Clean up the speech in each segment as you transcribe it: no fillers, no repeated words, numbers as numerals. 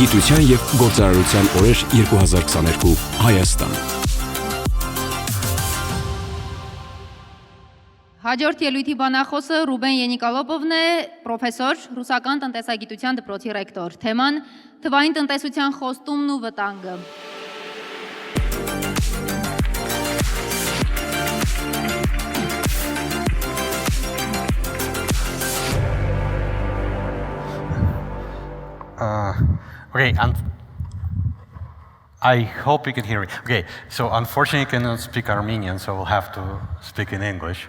Գիտության և գործարարության օրեր 2022 Հայաստան։ Հաջորդ ելույթի բանախոսը Ռուբեն Ենիկոլոպովն է, պրոֆեսոր, ռուսական տնտեսագիտության դպրոցի ռեկտոր։ Թեման թվային տնտեսության խոստումն ու վտանգը։ Okay, and I hope you can hear me. Okay, so unfortunately I cannot speak Armenian, so we'll have to speak in English.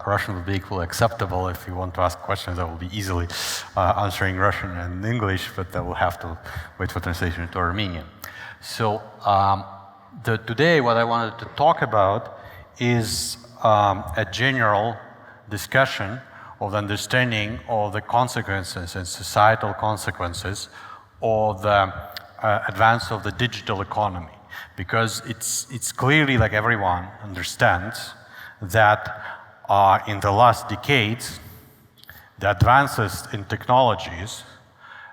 Russian will be equally acceptable. If you want to ask questions, I will be easily answering Russian and English, but we'll have to wait for translation to Armenian. So today what I wanted to talk about is a general discussion of the understanding of the consequences and societal consequences of the advance of the digital economy. Because it's clearly, like everyone understands, that in the last decades, the advances in technologies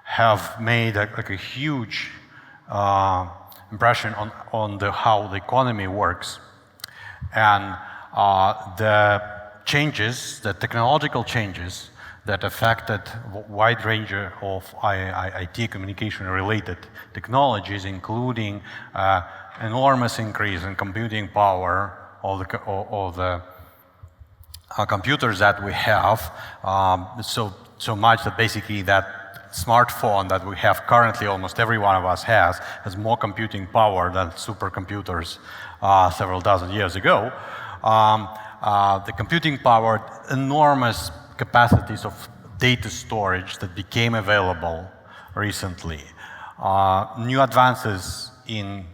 have made a huge impression on how the economy works. And the changes, the technological changes that affected a wide range of IT communication-related technologies, including enormous increase in computing power of the computers that we have, so much that basically that smartphone that we have currently, almost every one of us has more computing power than supercomputers several dozen years ago. The computing power, enormous capacities of data storage that became available recently. New advances in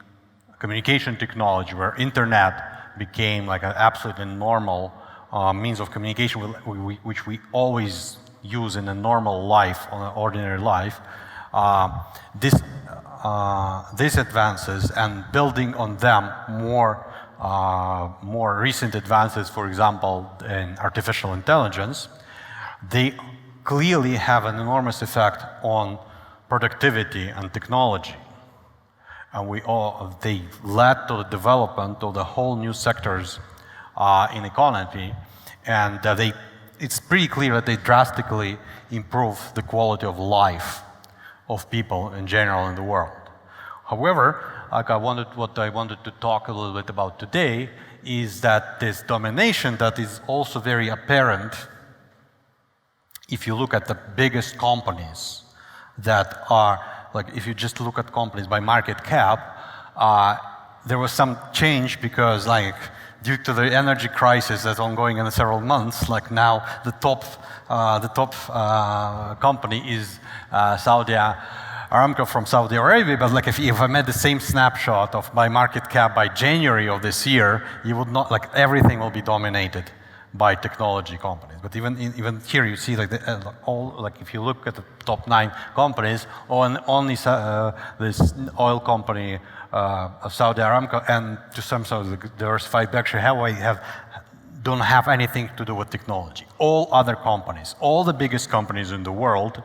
communication technology, where internet became like an absolutely normal means of communication, which we always use in a normal life, on an ordinary life. These advances and building on them more recent advances, for example, in artificial intelligence, they clearly have an enormous effect on productivity and technology. And they led to the development of the whole new sectors in economy, and it's pretty clear that they drastically improve the quality of life of people in general in the world. However, what I wanted to talk a little bit about today is that this domination that is also very apparent if you look at the biggest companies that are, like if you just look at companies by market cap, there was some change because due to the energy crisis that's ongoing in several months, like now the top company is Saudi Aramco from Saudi Arabia, but like if I made the same snapshot of my market cap by January of this year, you would not, like everything will be dominated by technology companies. But even here you see if you look at the top 9 companies, only this oil company of Saudi Aramco and to some sort of the diversified Berkshire Hathaway don't have anything to do with technology. All other companies, all the biggest companies in the world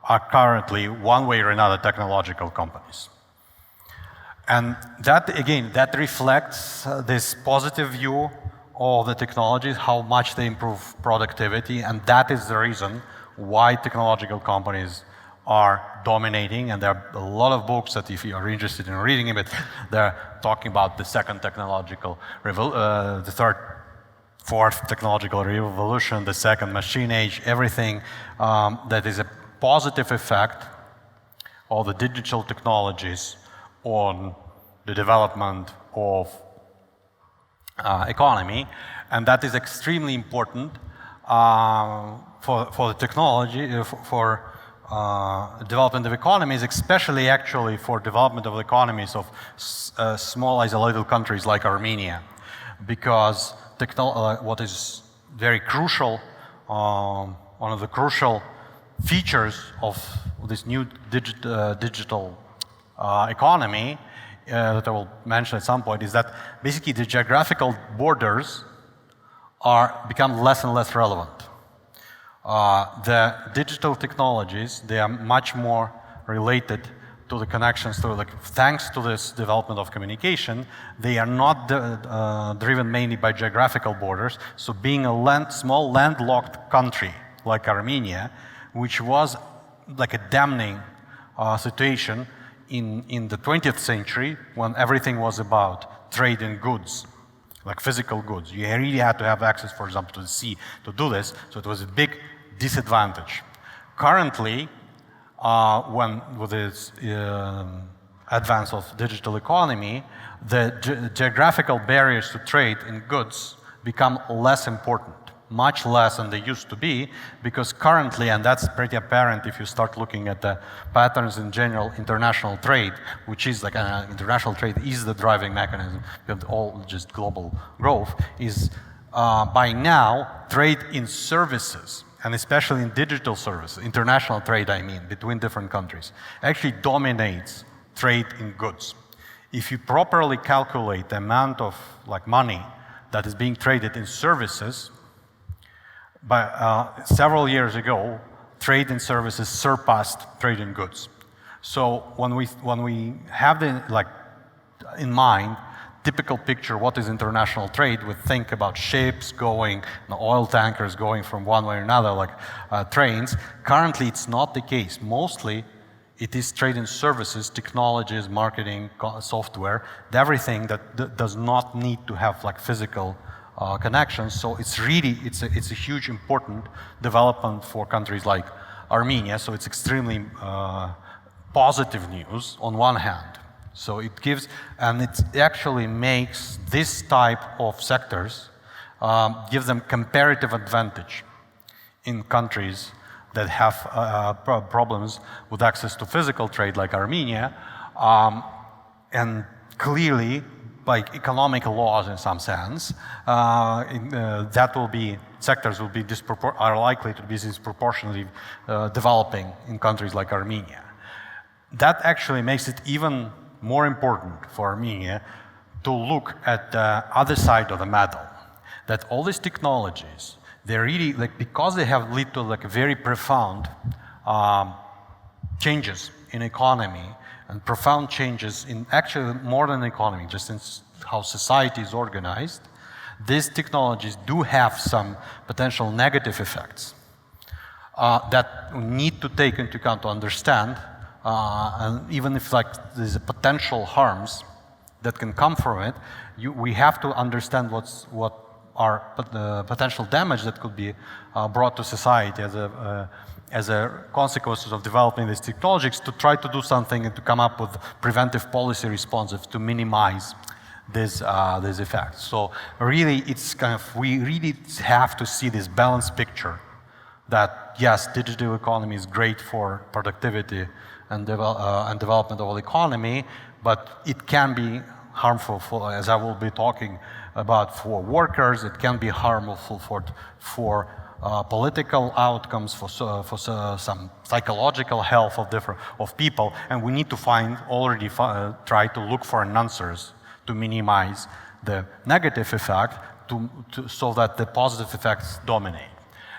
are currently, one way or another, technological companies. And that reflects this positive view of the technologies, how much they improve productivity, and that is the reason why technological companies are dominating. And there are a lot of books that, if you are interested in reading it, they're talking about the second technological the third, fourth technological revolution, the second machine age, everything that is a positive effect of the digital technologies on the development of economy, and that is extremely important for the technology, for development of economies, especially actually for development of economies of small isolated countries like Armenia, because what is very crucial, one of the crucial features of this new digital economy that I will mention at some point is that basically the geographical borders become less and less relevant. The digital technologies, they are much more related to the connections, to like, thanks to this development of communication, they are not driven mainly by geographical borders. So being a small landlocked country like Armenia, which was like a damning situation in the 20th century when everything was about trade in goods, like physical goods. You really had to have access, for example, to the sea to do this, so it was a big disadvantage. Currently, with this advance of digital economy, the geographical barriers to trade in goods become less important, much less than they used to be, because currently, and that's pretty apparent if you start looking at the patterns in general international trade, which is like international trade is the driving mechanism of all just global growth, is by now trade in services, and especially in digital services, international trade I mean, between different countries, actually dominates trade in goods. If you properly calculate the amount of like money that is being traded in services, several years ago, trade in services surpassed trade in goods. So when we have in mind typical picture what is international trade, we think about ships going, oil tankers going from one way or another, like trains. Currently, it's not the case. Mostly, it is trade in services, technologies, marketing, software, everything that does not need to have like physical connections. So it's a huge important development for countries like Armenia. So it's extremely positive news on one hand. So it gives, and it actually makes this type of sectors, gives them comparative advantage in countries that have problems with access to physical trade like Armenia, and clearly, like economic laws in some sense, sectors will be are likely to be disproportionately developing in countries like Armenia. That actually makes it even more important for Armenia to look at the other side of the medal, that all these technologies, they're really, like, because they have led to like very profound changes in economy and profound changes in actually more than economy, just in how society is organized, these technologies do have some potential negative effects that we need to take into account to understand. And even if like there's potential harms that can come from it, we have to understand what are the potential damage that could be brought to society as a consequences of developing these technologies, to try to do something and to come up with preventive policy responses to minimize these effects. So really, it's kind of, we really have to see this balanced picture that yes, digital economy is great for productivity and development of the economy, but it can be harmful for, as I will be talking about, for workers. It can be harmful for political outcomes, for some psychological health of people, and we need to try to look for answers to minimize the negative effect, so that the positive effects dominate.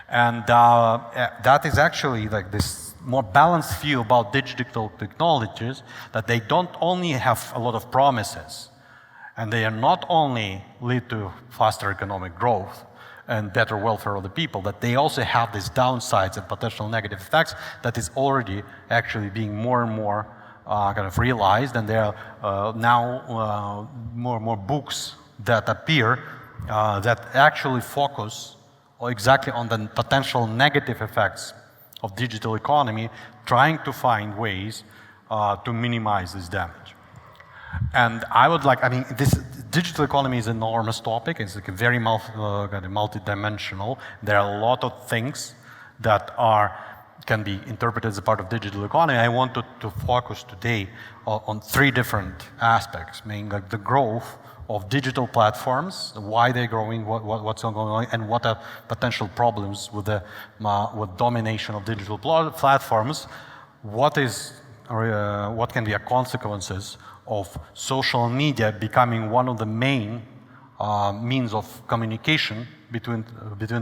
And that is actually like this more balanced view about digital technologies, that they don't only have a lot of promises, and they are not only lead to faster economic growth and better welfare of the people, that they also have these downsides and potential negative effects that is already actually being more and more kind of realized, and there are now more and more books that appear that actually focus exactly on the potential negative effects of digital economy, trying to find ways to minimize this damage. And I would like, I mean, this digital economy is an enormous topic. It's like a very multi-dimensional. There are a lot of things that can be interpreted as a part of digital economy. I wanted to focus today on three different aspects, meaning like the growth of digital platforms, why they're growing, what's going on, and what are potential problems with domination of digital platforms. What can be the consequences of social media becoming one of the main means of communication between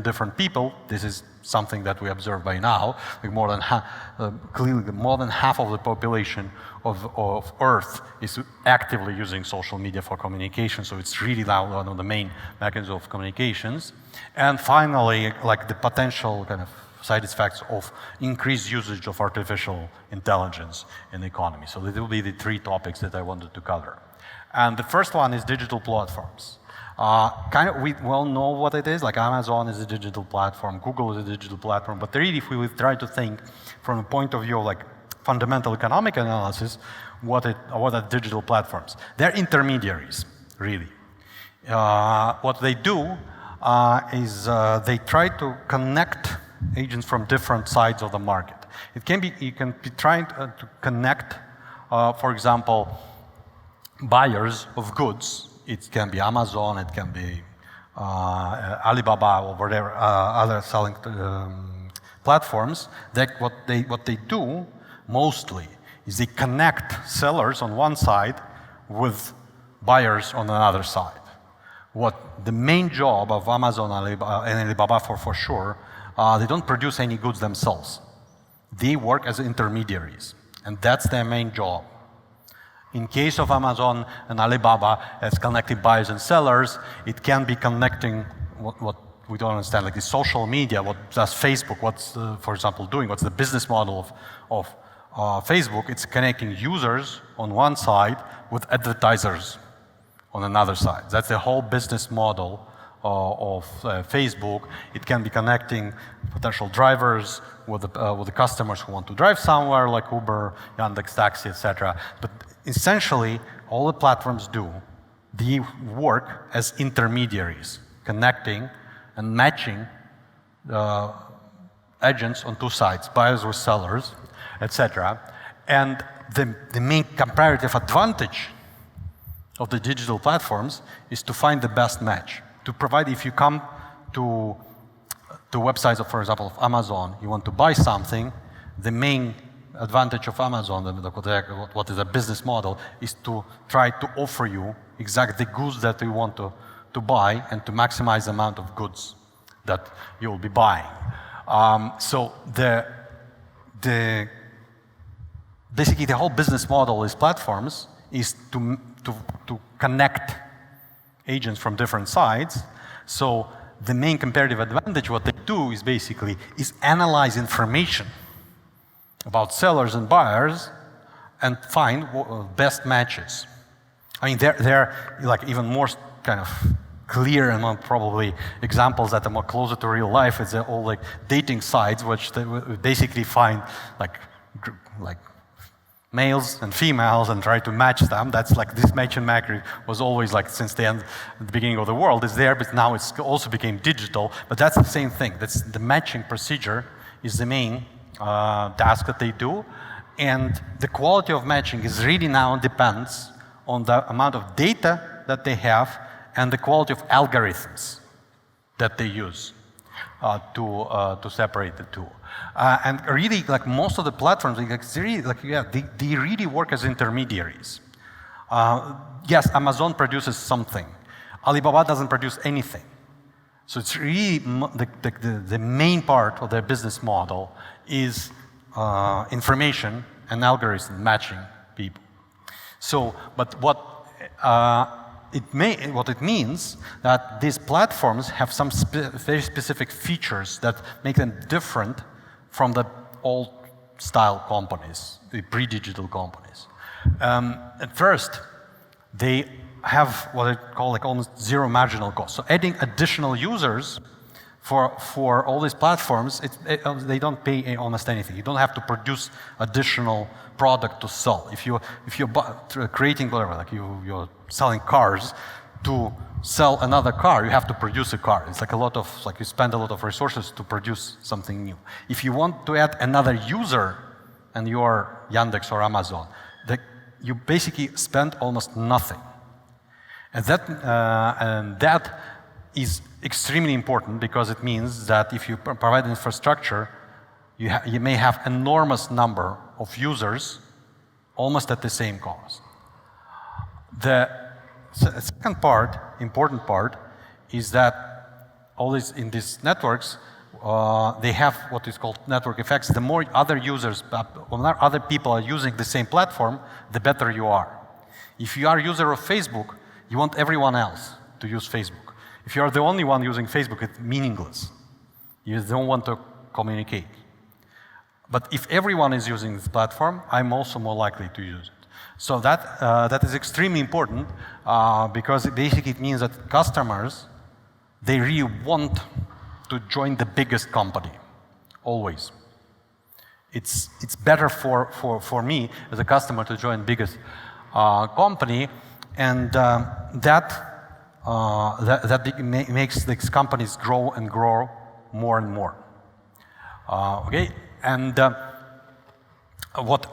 different people. This is something that we observe by now. Like clearly more than half of the population of Earth is actively using social media for communication. So it's really now one of the main mechanisms of communications. And finally, like the potential kind of side effects of increased usage of artificial intelligence in the economy. So these will be the three topics that I wanted to cover. And the first one is digital platforms. We well know what it is, like Amazon is a digital platform, Google is a digital platform, but really if we would try to think from a point of view of like fundamental economic analysis, what are digital platforms? They're intermediaries, really. What they do is they try to connect agents from different sides of the market. It can be, you can be trying to connect, for example, buyers of goods. It can be Amazon, it can be Alibaba or whatever other selling platforms. That what they do mostly is they connect sellers on one side with buyers on another side. What the main job of Amazon and Alibaba for sure, they don't produce any goods themselves. They work as intermediaries, and that's their main job. In case of Amazon and Alibaba, as connecting buyers and sellers, it can be connecting what we don't understand, like the social media, what does Facebook, what's, for example, doing, what's the business model of Facebook? It's connecting users on one side with advertisers on another side. That's the whole business model of Facebook. It can be connecting potential drivers with the customers who want to drive somewhere, like Uber, Yandex Taxi, etc. But essentially, all the platforms do, they work as intermediaries, connecting and matching agents on two sides, buyers with sellers, etc. And the main comparative advantage of the digital platforms is to find the best match. To provide, if you come to websites of, for example, of Amazon, you want to buy something, the main advantage of Amazon, what is a business model, is to try to offer you exactly the goods that you want to buy and to maximize the amount of goods that you will be buying. So basically the whole business model is platforms is to connect agents from different sides. So the main comparative advantage, what they do is basically analyze information about sellers and buyers and find best matches. I mean, they're like even more kind of clear and more probably examples that are more closer to real life. It's all like dating sites, which they basically find like males and females and try to match them. That's like this match and match was always like since the beginning of the world is there, but now it's also became digital. But that's the same thing. That's the matching procedure is the main task that they do, and the quality of matching is really now depends on the amount of data that they have and the quality of algorithms that they use to separate the two. And really, like most of the platforms, they really work as intermediaries. Yes, Amazon produces something. Alibaba doesn't produce anything. So it's really the main part of their business model is information and algorithm matching people. So, but what it means that these platforms have some very specific features that make them different from the old-style companies, the pre-digital companies. At first, they have what I call like almost zero marginal cost. So adding additional users for all these platforms, they don't pay almost anything. You don't have to produce additional product to sell. If you're creating whatever, like you're selling cars, to sell another car, you have to produce a car. It's like you spend a lot of resources to produce something new. If you want to add another user, and you are Yandex or Amazon, you basically spend almost nothing. And that is extremely important because it means that if you provide infrastructure, you may have enormous number of users almost at the same cost. The second part, important part, is that in these networks, they have what is called network effects. The more other users, other people are using the same platform, the better you are. If you are a user of Facebook, you want everyone else to use Facebook. If you are the only one using Facebook, it's meaningless. You don't want to communicate. But if everyone is using this platform, I'm also more likely to use it. So that is extremely important because basically it means that customers, they really want to join the biggest company, always. It's better for me as a customer to join biggest company, and that makes these companies grow and grow more and more. Okay, and what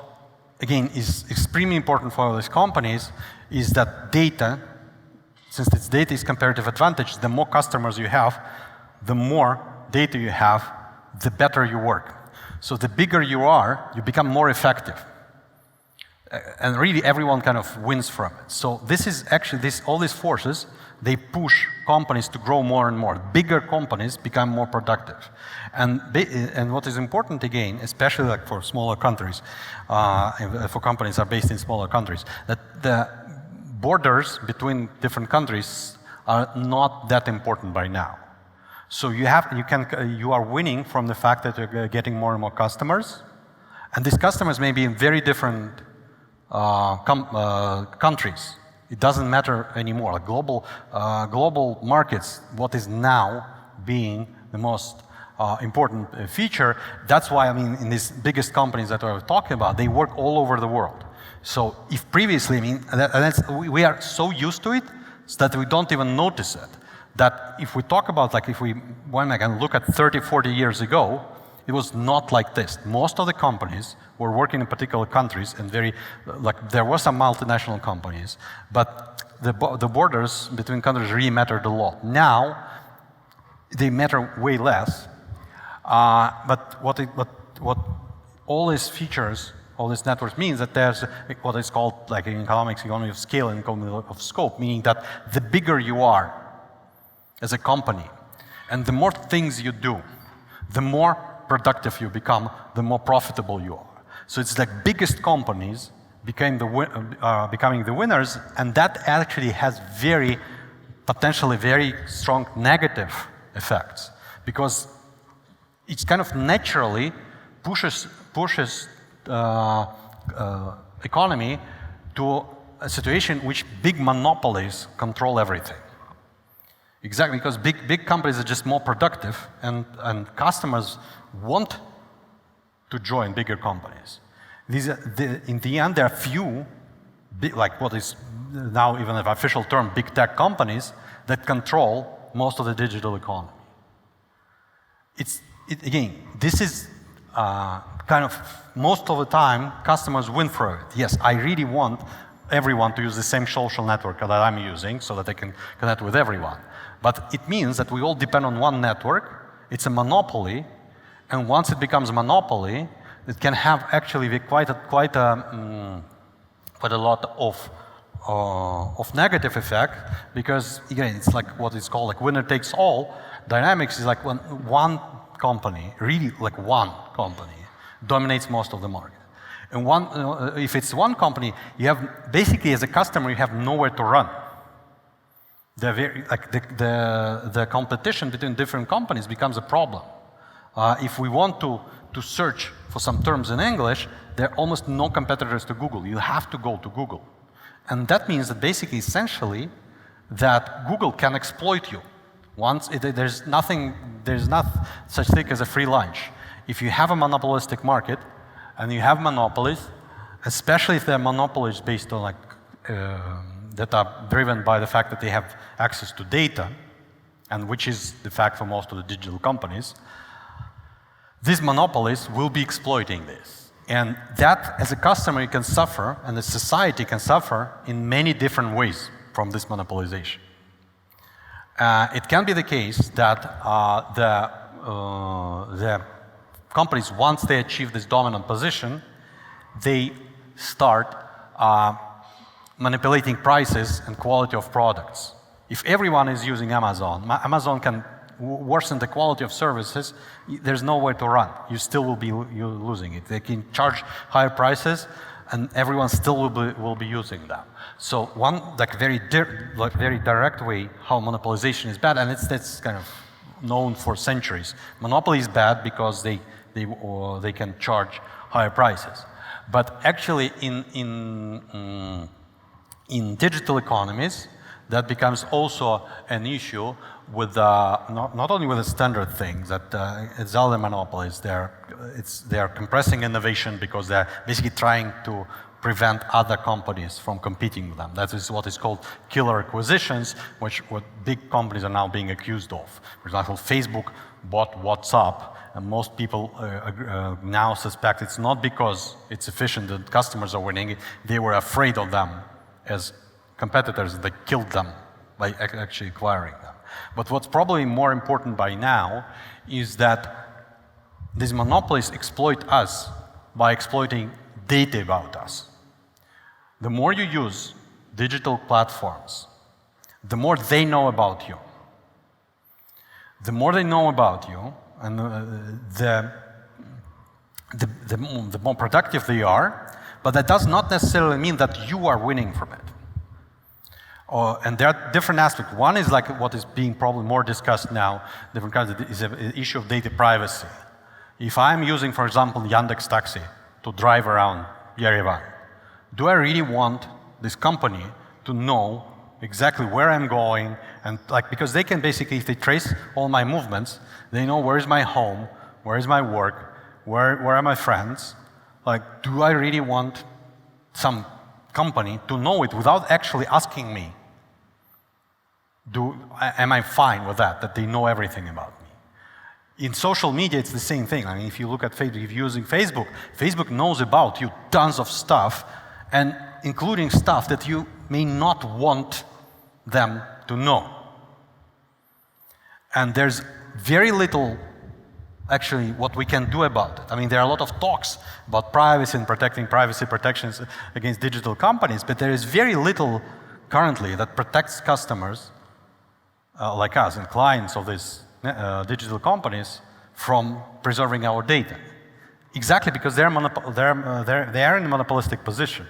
again is extremely important for these companies is that data, since this data is comparative advantage, the more customers you have, the more data you have, the better you work. So the bigger you are, you become more effective. And really everyone kind of wins from it. So this is actually, all these forces, they push companies to grow more and more. Bigger companies become more productive. And what is important again, especially like for smaller countries, for companies that are based in smaller countries, that the borders between different countries are not that important by now. So you are winning from the fact that you're getting more and more customers, and these customers may be in very different countries. It doesn't matter anymore. Like global markets, what is now being the most important feature. That's why, I mean, in these biggest companies that we're talking about, they work all over the world. So if previously, I mean, we are so used to it that we don't even notice it. That if we talk about, like, when I can look at 30, 40 years ago, it was not like this. Most of the companies were working in particular countries, and there were some multinational companies, but the borders between countries really mattered a lot. Now, they matter way less. But what all these features, all these networks means that there's what is called, like in economics, economy of scale and economy of scope, meaning that the bigger you are as a company, and the more things you do, the more productive you become, the more profitable you are. So it's like biggest companies becoming the winners, and that actually has potentially very strong negative effects, because it kind of naturally pushes economy to a situation in which big monopolies control everything. Exactly, because big companies are just more productive, and customers want to join bigger companies. In the end, there are few, like what is now even an official term, big tech companies that control most of the digital economy. Again, this is kind of, most of the time, customers win for it. Yes, I really want everyone to use the same social network that I'm using so that they can connect with everyone. But it means that we all depend on one network. It's a monopoly, and once it becomes a monopoly, it can have actually quite a lot of negative effect, because again, it's like what is called like winner takes all. Dynamics is like when one company, really like one company, dominates most of the market. And if it's one company, you have basically as a customer, you have nowhere to run. The competition between different companies becomes a problem. If we want to search for some terms in English, there are almost no competitors to Google. You have to go to Google. And that means that basically, essentially, that Google can exploit you. There's not such thing as a free lunch. If you have a monopolistic market, and you have monopolies, especially if they're monopolies based on that are driven by the fact that they have access to data, and which is the fact for most of the digital companies, these monopolies will be exploiting this. And that, as a customer, you can suffer, and the society can suffer in many different ways from this monopolization. It can be the case that the companies, once they achieve this dominant position, they start manipulating prices and quality of products. If everyone is using Amazon, Amazon can worsen the quality of services, there's nowhere to run. You still will be losing it. They can charge higher prices, and everyone still will be using them. So one very direct way how monopolization is bad, and that's kind of known for centuries. Monopoly is bad because they can charge higher prices. But actually, in digital economies, that becomes also an issue with not only with the standard things that it's all the monopolies. They are compressing innovation because they're basically trying to prevent other companies from competing with them. That is what is called killer acquisitions, what big companies are now being accused of. For example, Facebook bought WhatsApp, and most people now suspect it's not because it's efficient that customers are winning. They were afraid of them as competitors. They killed them by actually acquiring them. But what's probably more important by now is that these monopolies exploit us by exploiting data about us. The more you use digital platforms, the more they know about you. The more they know about you, and the more productive they are, but that does not necessarily mean that you are winning from it. And there are different aspects. One is like what is being probably more discussed now, different kinds of, is an issue of data privacy. If I'm using, for example, Yandex Taxi to drive around Yerevan, do I really want this company to know exactly where I'm going? And because they can basically, if they trace all my movements, they know where is my home, where is my work, where are my friends. Do I really want some company to know it without actually asking me? Am I fine with that they know everything about me? In social media, it's the same thing. I mean, if you look at Facebook, if you're using Facebook, Facebook knows about you tons of stuff, and including stuff that you may not want them to know. And there's very little, actually, what we can do about it. I mean, there are a lot of talks about privacy and protecting privacy protections against digital companies, but there is very little currently that protects customers like us and clients of these digital companies from preserving our data. Exactly because they are in a monopolistic position.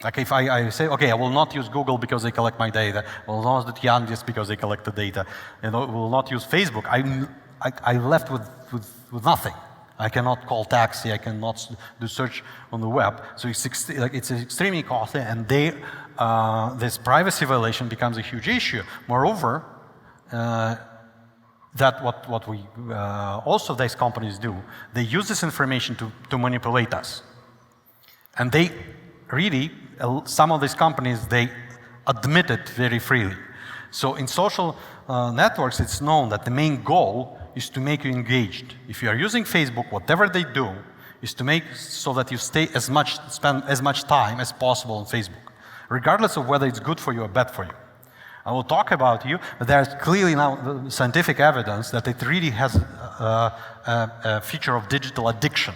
Like if I say, okay, I will not use Google because they collect my data, I will not use Yandex because they collect the data, and I will not use Facebook, I'm left with nothing. I cannot call taxi, I cannot do search on the web. So it's extremely costly, and this privacy violation becomes a huge issue. Moreover, that what we also these companies do, they use this information to manipulate us. And they really, some of these companies, they admit it very freely. So in social networks, it's known that the main goal is to make you engaged. If you are using Facebook, whatever they do is to make so that you spend as much time as possible on Facebook, regardless of whether it's good for you or bad for you. I will talk about you, but there's clearly now scientific evidence that it really has a feature of digital addiction.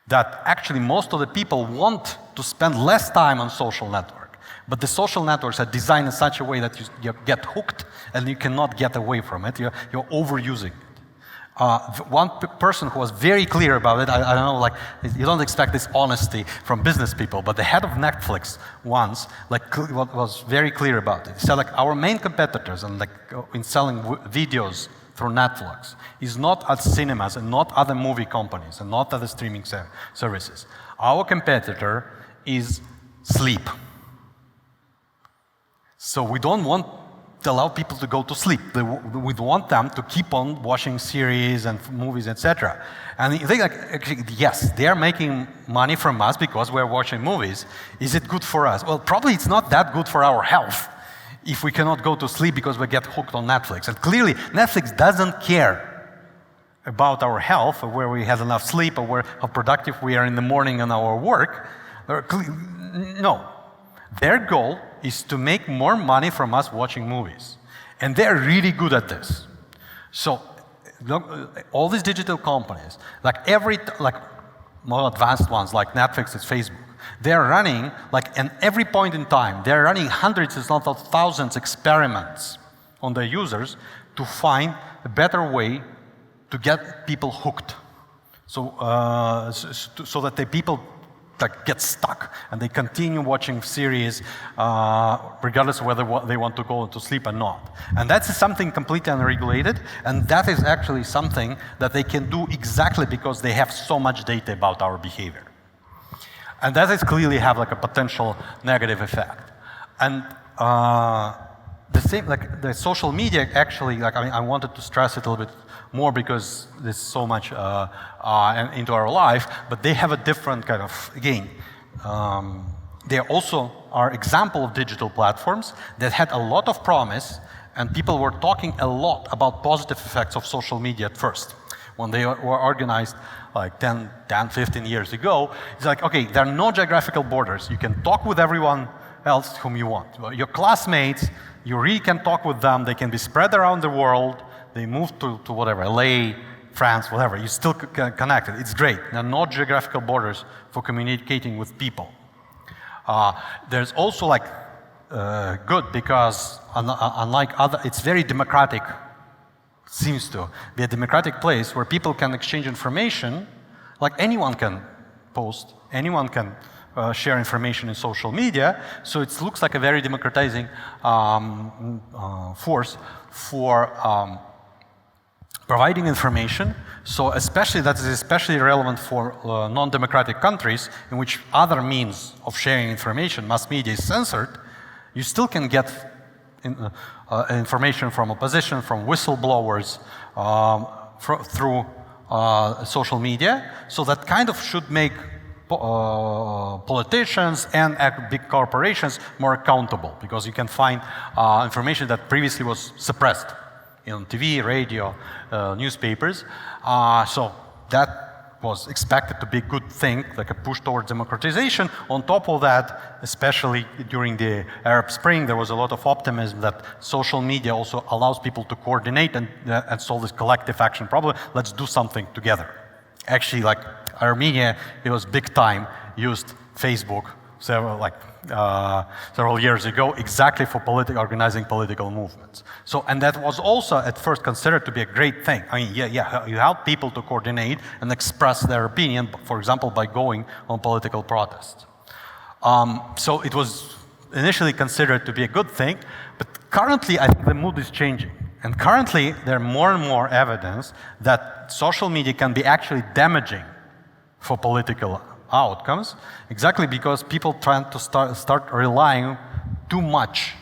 That actually most of the people want to spend less time on social network, but the social networks are designed in such a way that you get hooked and you cannot get away from it. You're overusing it. One person who was very clear about it, I don't know, you don't expect this honesty from business people, but the head of Netflix once was very clear about it. He said our main competitors in selling videos through Netflix is not at cinemas and not other movie companies and not other streaming services. Our competitor is sleep. So we don't want to allow people to go to sleep. We want them to keep on watching series and movies, etc. And they actually, yes, they are making money from us because we're watching movies. Is it good for us? Well, probably it's not that good for our health if we cannot go to sleep because we get hooked on Netflix. And clearly, Netflix doesn't care about our health or where we have enough sleep or how productive we are in the morning on our work. No. Their goal is to make more money from us watching movies. And they're really good at this. So, all these digital companies, more advanced ones like Netflix and Facebook, they're running, at every point in time, they're running hundreds, if not thousands, experiments on their users to find a better way to get people hooked. So that the people get stuck and they continue watching series regardless of whether they want to go to sleep or not. And that's something completely unregulated, and that is actually something that they can do exactly because they have so much data about our behavior. And that is clearly have like a potential negative effect. And the same, like the social media actually, like I wanted to stress it a little bit more because there's so much into our life, but they have a different kind of, again, they also are example of digital platforms that had a lot of promise, and people were talking a lot about positive effects of social media at first. When they were organized like 10, 15 years ago, it's like, okay, there are no geographical borders. You can talk with everyone else whom you want. Your classmates, you really can talk with them. They can be spread around the world. They move to whatever, LA, France, whatever. You still connected. It's great. There are no geographical borders for communicating with people. There's also like good because unlike other, it's very democratic. Seems to be a democratic place where people can exchange information. Like anyone can post, anyone can share information in social media. So it looks like a very democratizing force for providing information. So especially that is especially relevant for non-democratic countries in which other means of sharing information, mass media, is censored. You still can get information from opposition, from whistleblowers, through social media. So that kind of should make politicians and big corporations more accountable, because you can find information that previously was suppressed on TV, radio, newspapers. So that was expected to be a good thing, like a push towards democratization. On top of that, especially during the Arab Spring, there was a lot of optimism that social media also allows people to coordinate and solve this collective action problem. Let's do something together. Actually, like Armenia, it was big time, used Facebook several years ago exactly for organizing political movements. So, and that was also at first considered to be a great thing. I mean, you help people to coordinate and express their opinion, for example, by going on political protests. So it was initially considered to be a good thing, but currently I think the mood is changing. And currently there are more and more evidence that social media can be actually damaging for political outcomes, exactly because people trying to start relying too much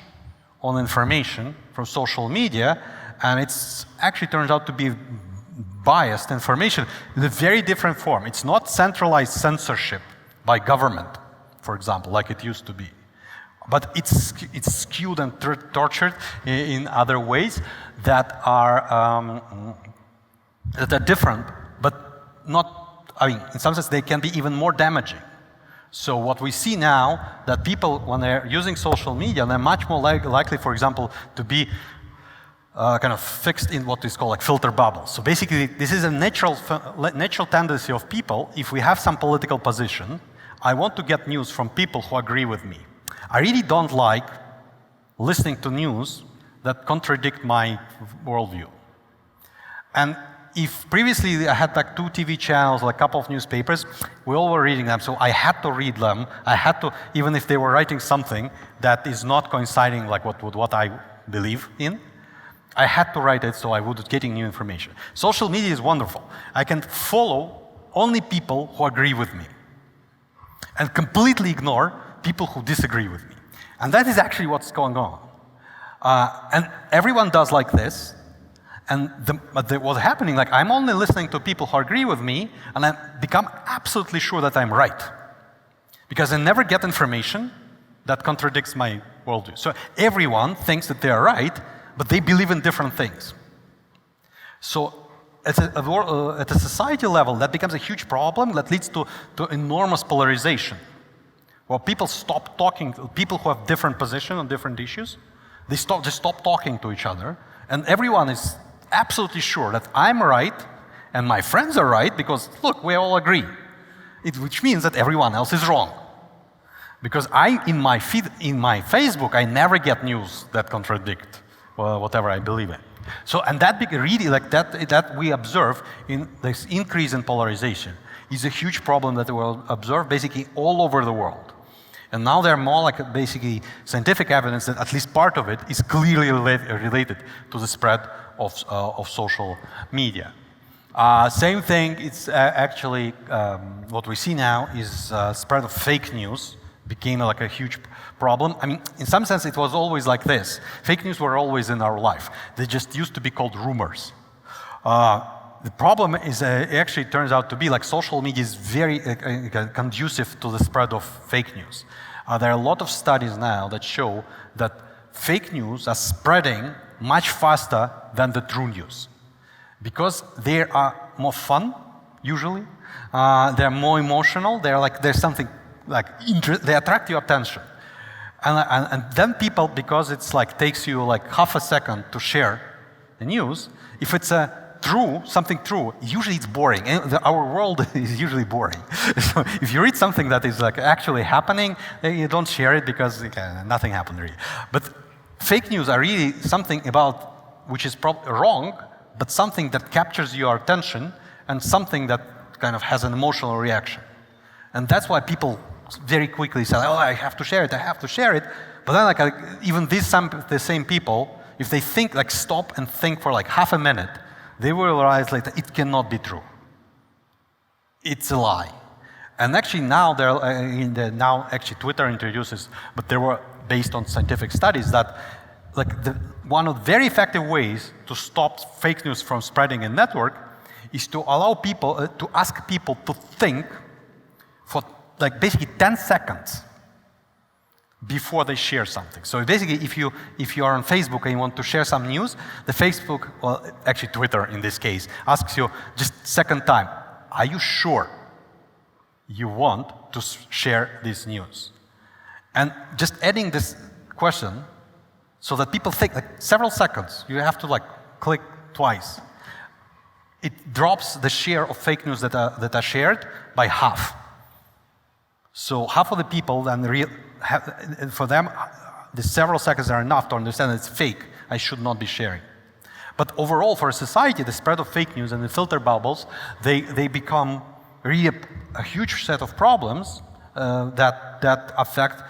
on information from social media, and it's actually turns out to be biased information in a very different form. It's not centralized censorship by government, for example, like it used to be, but it's skewed and tortured in other ways that are different, but not. I mean, in some sense, they can be even more damaging. So what we see now, that people, when they're using social media, they're much more likely, for example, to be kind of fixed in what is called like filter bubbles. So basically, this is a natural tendency of people. If we have some political position, I want to get news from people who agree with me. I really don't like listening to news that contradict my worldview. And if previously I had like 2 TV channels, like a couple of newspapers, we all were reading them, so I had to read them. I had to, even if they were writing something that is not coinciding like with what I believe in, I had to write it so I would be getting new information. Social media is wonderful. I can follow only people who agree with me and completely ignore people who disagree with me. And that is actually what's going on. And everyone does like this. And what's happening, like I'm only listening to people who agree with me, and I become absolutely sure that I'm right. Because I never get information that contradicts my worldview. So everyone thinks that they are right, but they believe in different things. So at a society level, that becomes a huge problem that leads to enormous polarization. Well, people stop talking, people who have different positions on different issues, they stop talking to each other, and everyone is absolutely sure that I'm right and my friends are right because, look, we all agree. Which means that everyone else is wrong. Because in my feed, in my Facebook, I never get news that contradict whatever I believe in. So, and that really, like that we observe in this increase in polarization is a huge problem that we will observe basically all over the world. And now there are more like basically scientific evidence that at least part of it is clearly related to the spread of social media. Same thing, it's actually what we see now is spread of fake news became like a huge problem. I mean, in some sense, it was always like this. Fake news were always in our life. They just used to be called rumors. The problem is it actually turns out to be like social media is very conducive to the spread of fake news. There are a lot of studies now that show that fake news are spreading much faster than the true news. Because they are more fun, usually. They're more emotional. They're like, there's something like, they attract your attention. And then people, because it's like, takes you like half a second to share the news, if it's something true, usually it's boring. Our world is usually boring. So if you read something that is like actually happening, you don't share it because nothing happened really. But fake news are really something about, which is wrong, but something that captures your attention and something that kind of has an emotional reaction. And that's why people very quickly say, oh, I have to share it, I have to share it. But then like even the same people, if they think, like stop and think for like half a minute, they will realize like it cannot be true. It's a lie. And actually now now actually Twitter introduces, but they were based on scientific studies that like one of the very effective ways to stop fake news from spreading in network is to allow people, to ask people to think for like basically 10 seconds before they share something. So basically if you are on Facebook and you want to share some news, the Facebook, well actually Twitter in this case, asks you just second time, are you sure you want to share this news? And just adding this question so that people think like several seconds, you have to like click twice. It drops the share of fake news that are shared by half. So half of the people then for them, the several seconds are enough to understand it's fake, I should not be sharing. But overall for a society, the spread of fake news and the filter bubbles, they become really a huge set of problems that affect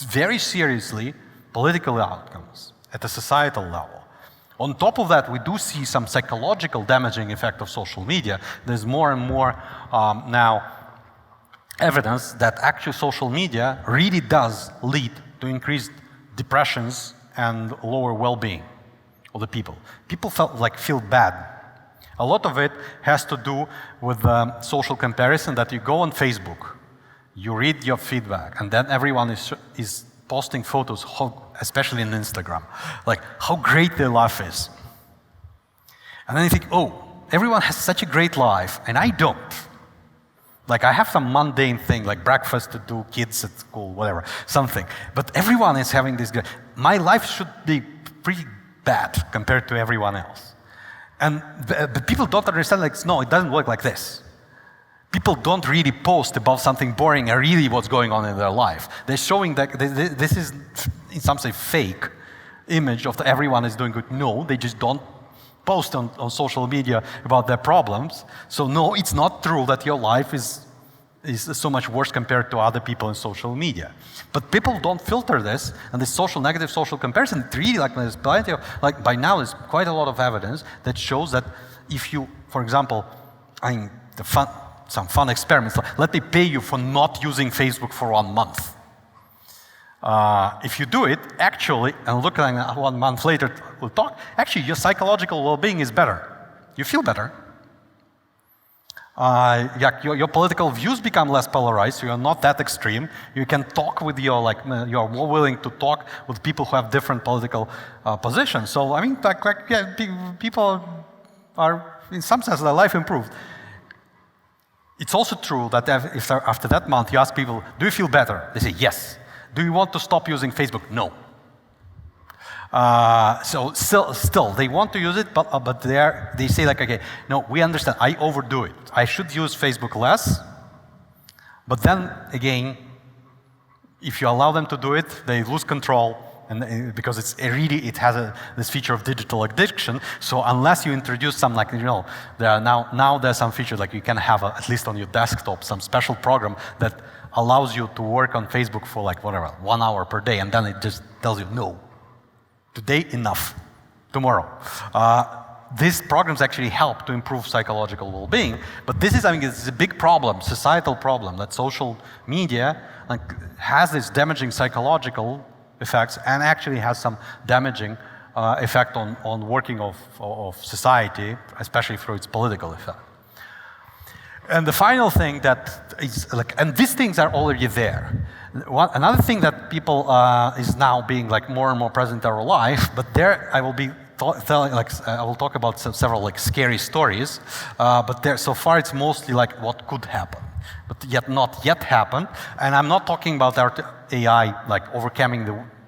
very seriously political outcomes at a societal level. On top of that, we do see some psychological damaging effect of social media. There's more and more now evidence that actually social media really does lead to increased depressions and lower well-being of the people. People feel bad. A lot of it has to do with social comparison that you go on Facebook, you read your feedback, and then everyone is posting photos, especially on Instagram, like how great their life is. And then you think, oh, everyone has such a great life, and I don't. Like I have some mundane thing, like breakfast to do, kids at school, whatever, something. But everyone is having this, my life should be pretty bad compared to everyone else. But people don't understand, like, no, it doesn't work like this. People don't really post about something boring and really what's going on in their life. They're showing that this is, in some say, fake image of everyone is doing good. No, they just don't post on social media about their problems. So no, it's not true that your life is so much worse compared to other people in social media. But people don't filter this, and this negative social comparison, it really, like, there's plenty of, like, by now there's quite a lot of evidence that shows that if you, for example, some fun experiments, like, let me pay you for not using Facebook for 1 month. If you do it, actually, and look at 1 month later, we'll talk, actually your psychological well-being is better. You feel better. Your political views become less polarized, so you're not that extreme. You can talk with you're more willing to talk with people who have different political positions. So, I mean, people are, in some sense, their life improved. It's also true that if after that month you ask people, do you feel better? They say, yes. Do you want to stop using Facebook? No. So still, they want to use it, but they say like, okay, no, we understand, I overdo it. I should use Facebook less, but then again, if you allow them to do it, they lose control, and because it has this feature of digital addiction. So unless you introduce some there are now there's some feature like you can have at least on your desktop some special program that allows you to work on Facebook for 1 hour per day, and then it just tells you no, today enough, tomorrow. These programs actually help to improve psychological well-being, but this is, it's a big problem, societal problem, that social media has this damaging psychological effects and actually has some damaging effect on working of society, especially through its political effect. And the final thing that is and these things are already there. Another thing that people is now being more and more present in our life, but there I will be I will talk about several scary stories, but there so far it's mostly what could happen, but not yet happened. And I'm not talking about our AI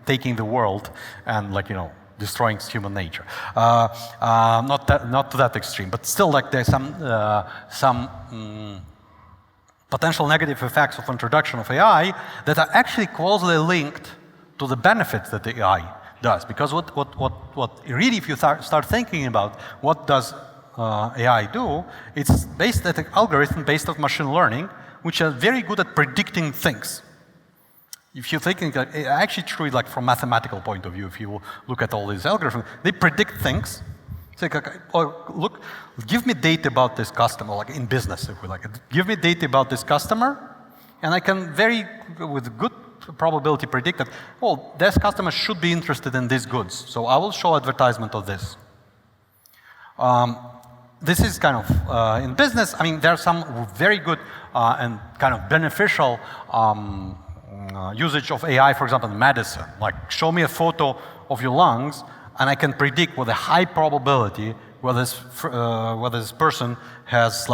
taking the world and destroying human nature. Not to that extreme, but still there's some potential negative effects of introduction of AI that are actually closely linked to the benefits that the AI does. Because what really, if you start thinking about what does AI do, it's based at an algorithm based on machine learning, which are very good at predicting things. If you're thinking, actually true, from mathematical point of view, if you look at all these algorithms, they predict things. It's look, give me data about this customer, in business, if we like it. Give me data about this customer, and I can with good probability predict that, this customer should be interested in these goods, so I will show advertisement of this. This is kind of, in business, there are some very good and kind of beneficial usage of AI, for example, in medicine. Show me a photo of your lungs, and I can predict with a high probability whether this person has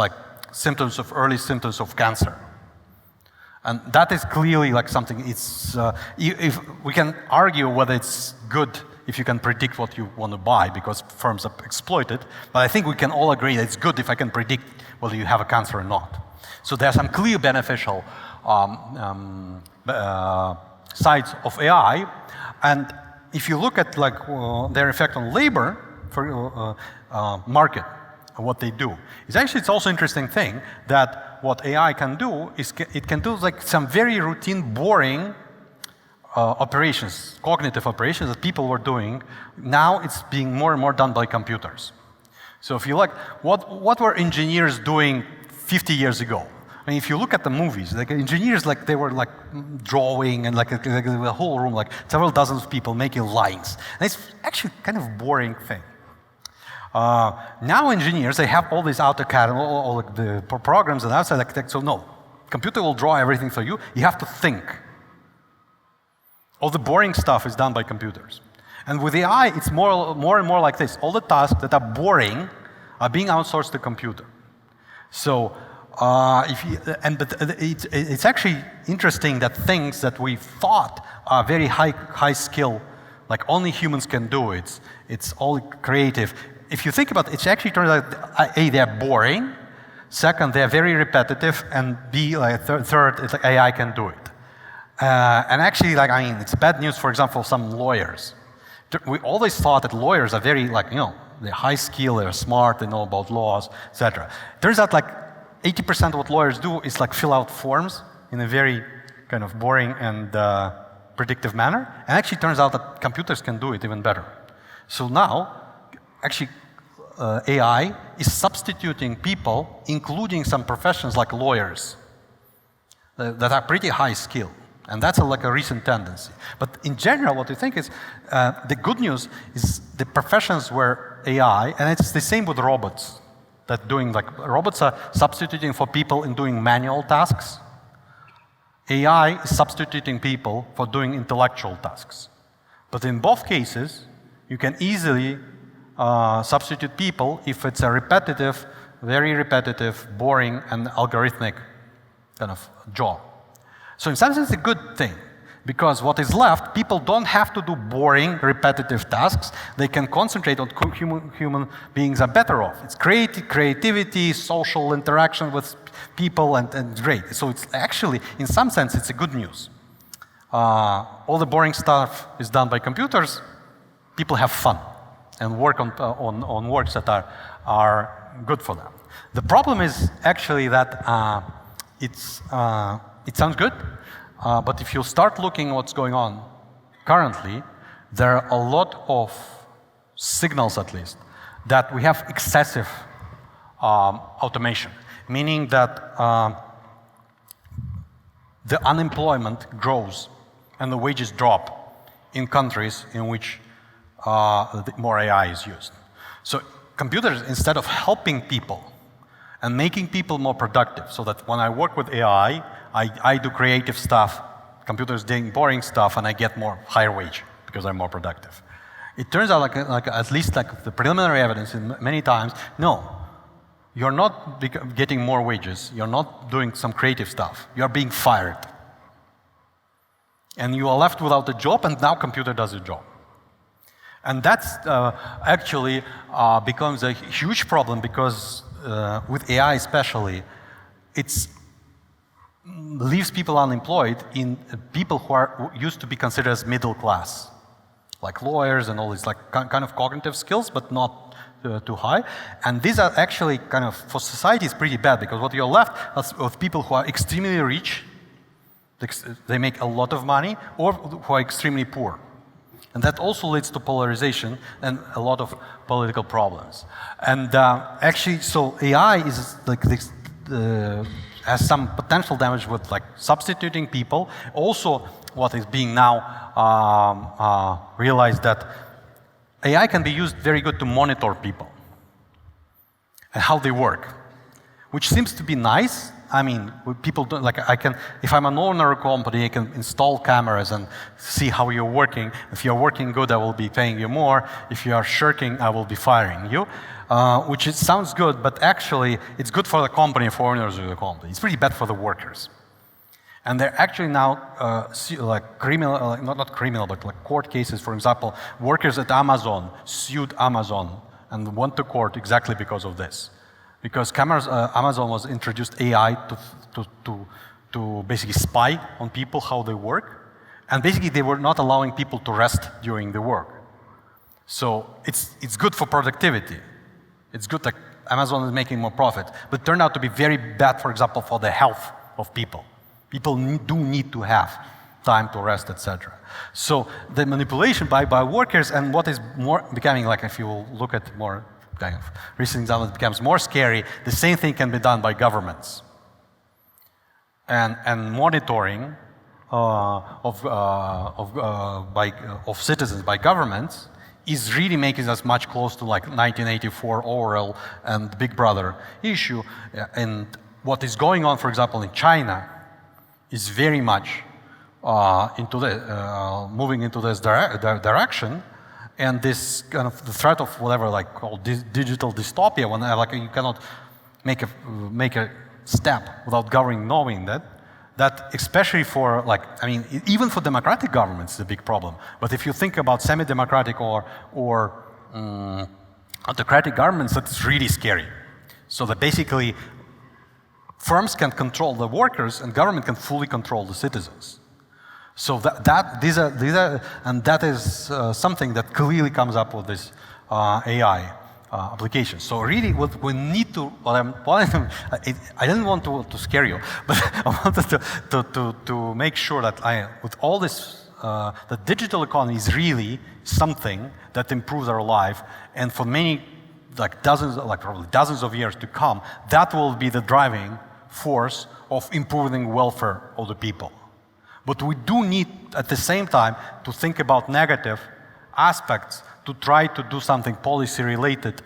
early symptoms of cancer. And that is clearly something. It's if we can argue whether it's good if you can predict what you want to buy because firms exploit it, but I think we can all agree that it's good if I can predict whether you have a cancer or not. So there are some clear beneficial sides of AI, and if you look at their effect on labor for market, what they do, it's also interesting thing that what AI can do is it can do some very routine, boring operations, cognitive operations that people were doing. Now it's being more and more done by computers. So if you what were engineers doing 50 years ago? If you look at the movies, engineers, they were drawing and the whole room, several dozens of people making lines. And it's actually kind of boring thing. Now engineers, they have all these AutoCAD and all the programs and outside, so no, computer will draw everything for you. You have to think. All the boring stuff is done by computers. And with AI, it's more and more like this. All the tasks that are boring are being outsourced to computer. So it's actually interesting that things that we thought are very high skill, only humans can do it. It's all creative. If you think about it, it actually turns out A, they're boring. Second, they're very repetitive, and B, third, it's AI can do it. And actually, it's bad news. For example, some lawyers. We always thought that lawyers are very they're high skill, they're smart, they know about laws, etc. Turns out 80% of what lawyers do is fill out forms in a very kind of boring and predictive manner. And actually turns out that computers can do it even better. So now, actually, AI is substituting people, including some professions like lawyers, that are pretty high skill. And that's a recent tendency. But in general, what we think is, the good news is the professions where AI, and it's the same with robots, that robots are substituting for people in doing manual tasks. AI is substituting people for doing intellectual tasks. But in both cases, you can easily substitute people if it's a repetitive, very repetitive, boring, and algorithmic kind of job. So in some sense, it's a good thing, because what is left, people don't have to do boring, repetitive tasks. They can concentrate on human beings are better off. It's creativity, social interaction with people, and great. So it's actually, in some sense, it's a good news. all the boring stuff is done by computers, people have fun and work on works that are good for them. The problem is actually that it sounds good, but if you start looking what's going on currently, there are a lot of signals, at least, that we have excessive automation, meaning that the unemployment grows and the wages drop in countries in which more AI is used. So computers, instead of helping people and making people more productive, so that when I work with AI, I do creative stuff, computers doing boring stuff, and I get higher wage because I'm more productive. It turns out, like at least like the preliminary evidence in many times, no, you're not getting more wages, you're not doing some creative stuff, you're being fired. And you are left without a job, and now computer does your job. And that's actually becomes a huge problem because with AI especially, it leaves people unemployed in people who used to be considered as middle class, like lawyers and all these like kind of cognitive skills, but not too high. And these are actually kind of, for society, is pretty bad because what you're left with people who are extremely rich, they make a lot of money, or who are extremely poor. And that also leads to polarization and a lot of political problems. And actually, so AI is like this, has some potential damage with like substituting people. Also, what is being now realized that AI can be used very good to monitor people and how they work, which seems to be nice. I mean, people don't, like if I'm an owner of a company, I can install cameras and see how you're working. If you're working good, I will be paying you more. If you are shirking, I will be firing you, which sounds good, but actually it's good for the company, for owners of the company. It's pretty bad for the workers. And they're actually now like criminal, not criminal, but like court cases. For example, workers at Amazon sued Amazon and went to court exactly because of this. Because Amazon was introduced AI to basically spy on people how they work, and basically they were not allowing people to rest during the work. So it's good for productivity. It's good that Amazon is making more profit, but it turned out to be very bad, for example, for the health of people. People do need to have time to rest, etc. So the manipulation by workers, and what is more becoming like, if you look at more kind of recent example, it becomes more scary. The same thing can be done by governments, and monitoring of citizens by governments is really making us much closer to like 1984 Orwell and Big Brother issue. And what is going on, for example, in China, is very much moving into this direction. And this kind of the threat of whatever like called digital dystopia, when like you cannot make a step without government knowing that especially for like, I mean, even for democratic governments is a big problem. But if you think about semi-democratic or autocratic governments, that's really scary. So that basically firms can control the workers and government can fully control the citizens. So these are, and that is something that clearly comes up with this AI application. So really, what we need to, I didn't want to scare you, but I wanted to make sure that with all this, the digital economy is really something that improves our life, and for many, like probably dozens of years to come, that will be the driving force of improving welfare of the people. But we do need, at the same time, to think about negative aspects to try to do something policy-related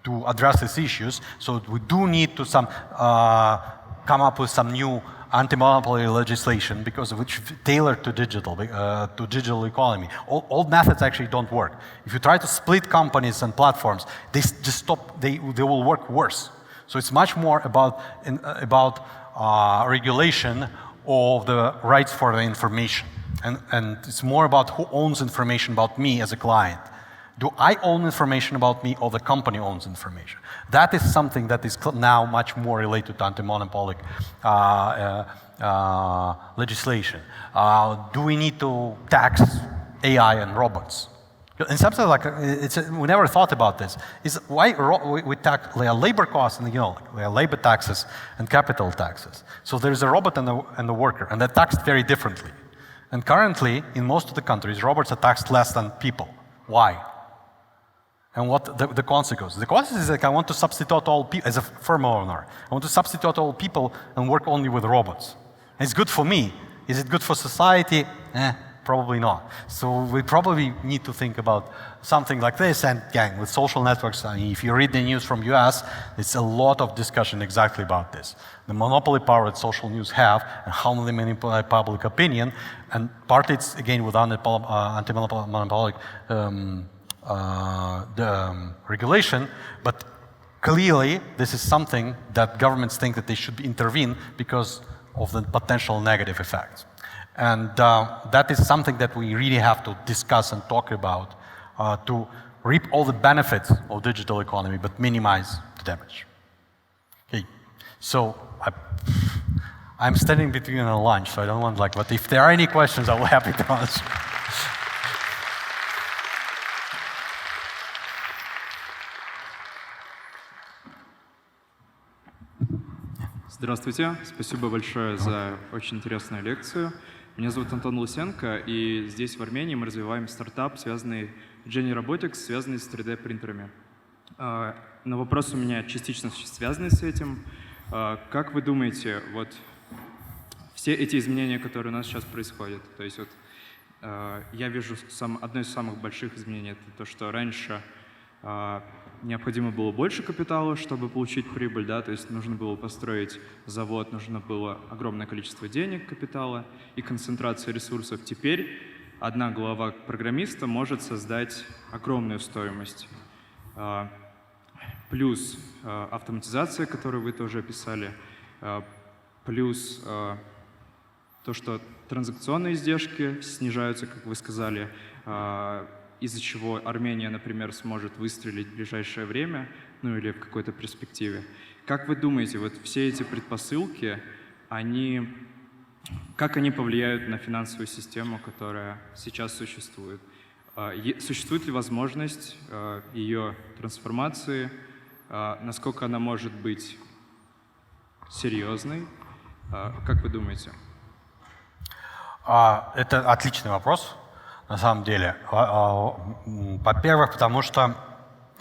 to address these issues. So we do need to come up with some new anti-monopoly legislation because of which tailored to digital economy. All methods actually don't work. If you try to split companies and platforms, they just stop. They will work worse. So it's much more about regulation of the rights for the information. And it's more about who owns information about me as a client. Do I own information about me or the company owns information? That is something that is now much more related to anti-monopoly legislation. Do we need to tax AI and robots? In something like we never thought about this. Is why we tax labor costs and labor taxes and capital taxes. So there is a robot and a worker, and they're taxed very differently. And currently, in most of the countries, robots are taxed less than people. Why? And what the consequence? The consequence is like I want to substitute all people as a firm owner. I want to substitute all people and work only with robots. And it's good for me. Is it good for society? Probably not. So we probably need to think about something like this. And again, with social networks, I mean, if you read the news from US, it's a lot of discussion exactly about this. The monopoly power that social news have and how they manipulate public opinion. And partly it's, again, with anti-monopoly regulation, but clearly this is something that governments think that they should intervene because of the potential negative effects. And that is something that we really have to discuss and talk about to reap all the benefits of digital economy, but minimize the damage. Okay, so I'm standing between you and lunch, so I don't want but if there are any questions, I'm happy to answer. Здравствуйте, спасибо большое за очень интересную лекцию. Меня зовут Антон Лысенко, и здесь, в Армении, мы развиваем стартап, связанный Genie Robotics, связанный с 3D-принтерами. Но вопрос у меня частично связанный с этим. Как вы думаете, вот все эти изменения, которые у нас сейчас происходят, то есть вот я вижу одно из самых больших изменений, это то, что раньше необходимо было больше капитала, чтобы получить прибыль, да, то есть нужно было построить завод, нужно было огромное количество денег, капитала и концентрация ресурсов. Теперь одна голова программиста может создать огромную стоимость. Плюс автоматизация, которую вы тоже описали, плюс то, что транзакционные издержки снижаются, как вы сказали, из-за чего Армения, например, сможет выстрелить в ближайшее время, ну или в какой-то перспективе. Как вы думаете, вот все эти предпосылки, как они повлияют на финансовую систему, которая сейчас существует? Существует ли возможность ее трансформации? Насколько она может быть серьезной? Как вы думаете? Это отличный вопрос. На самом деле, во-первых, потому что